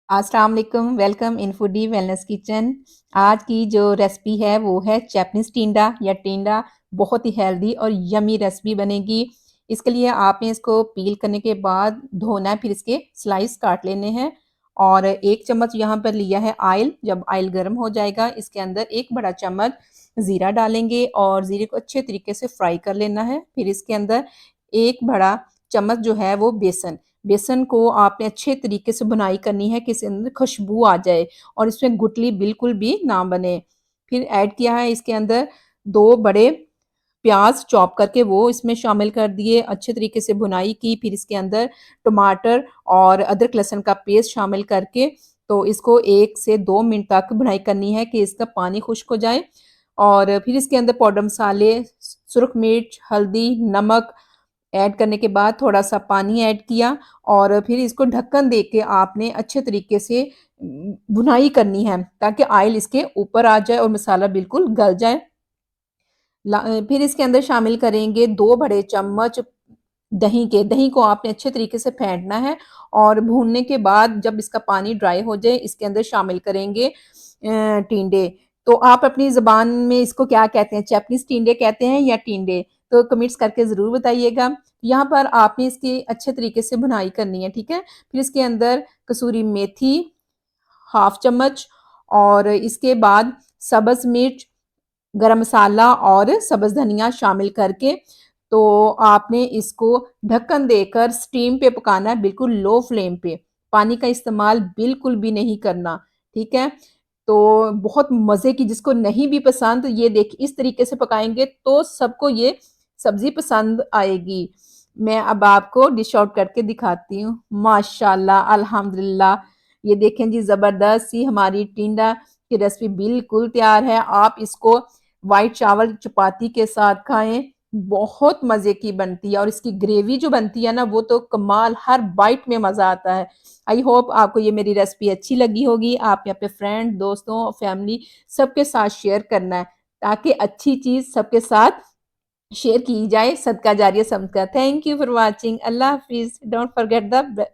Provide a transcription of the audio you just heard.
अस्सलाम वालेकुम, welcome in foodie wellness kitchen. आज की जो रेसिपी है वो है जैपनीज़ टिंडा या टिंडा। बहुत ही हेल्दी और यम्मी रेसिपी बनेगी। इसके लिए आपने इसको पील करने के बाद धोना है, फिर इसके स्लाइस काट लेने हैं और 1 चम्मच यहाँ पर लिया है ऑयल। जब ऑयल गर्म हो जाएगा इसके अंदर 1 बड़ा चम्मच ज़ीरा डालेंगे और ज़ीरे को अच्छे तरीके से फ्राई कर लेना है। फिर इसके अंदर 1 बड़ा चम्मच जो है वो बेसन बेसन को आपने अच्छे तरीके से बुनाई करनी है कि इसके अंदर खुशबू आ जाए और इसमें गुठली बिल्कुल भी ना बने। फिर ऐड किया है इसके अंदर 2 बड़े प्याज़ चॉप करके वो इसमें शामिल कर दिए, अच्छे तरीके से भुनाई की। फिर इसके अंदर टमाटर और अदरक लहसुन का पेस्ट शामिल करके तो इसको 1 से 2 मिनट तक भुनाई करनी है कि इसका पानी खुश्क हो जाए। और फिर इसके अंदर पाउडर मसाले, सुरख मिर्च, हल्दी, नमक ऐड करने के बाद थोड़ा-सा पानी ऐड किया और फिर इसको ढक्कन दे के आपने अच्छे तरीके से भुनाई करनी है ताकि ऑयल इसके ऊपर आ जाए और मसाला बिल्कुल गल जाए। फिर इसके अंदर शामिल करेंगे 2 बड़े चम्मच दही को आपने अच्छे तरीके से फेंटना है और भूनने के बाद जब इसका पानी ड्राई हो जाए इसके अंदर शामिल करेंगे टिंडे। तो आप अपनी ज़ुबान में इसको क्या कहते हैं? जैपनीज़ टिंडे कहते हैं या टिंडे? तो कमेंट्स करके ज़रूर बताइएगा। यहाँ पर आपने इसकी अच्छे तरीके से भुनाई करनी है, ठीक है? फिर इसके अंदर कसूरी मेथी हाफ चम्मच और इसके बाद सब्ज़ मिर्च, गरम मसाला और सब्ज़ धनिया शामिल करके तो आपने इसको ढक्कन देकर स्टीम पे पकाना है, बिल्कुल लो फ्लेम पे। पानी का इस्तेमाल बिल्कुल भी नहीं करना, ठीक है? तो बहुत मज़े की जिसको नहीं भी पसंद ये देखिए इस तरीके से पकाएँगे तो सबको ये सब्ज़ी पसंद आएगी। मैं अब आपको डिश आउट करके दिखाती हूँ। माशाअल्लाह, अल्हम्दुलिल्लाह। ये देखें जी ज़बरदस्त सी हमारी टिंडा की रेसिपी बिल्कुल तैयार है। आप इसको व्हाइट चावल चपाती के साथ खाएँ, बहुत मज़े की बनती है और इसकी ग्रेवी जो बनती है ना वो तो कमाल, हर बाइट में मज़ा आता है। आई होप आपको ये मेरी रेसिपी अच्छी लगी होगी। आप अपने फ्रेंड, दोस्तों, फैमिली सबके साथ शेयर करना है ताकि अच्छी चीज़ सबके साथ शेयर की जाए, सदका जारिया समझकर। Thank you for watching. अल्लाह हाफ़िज़। Don't forget the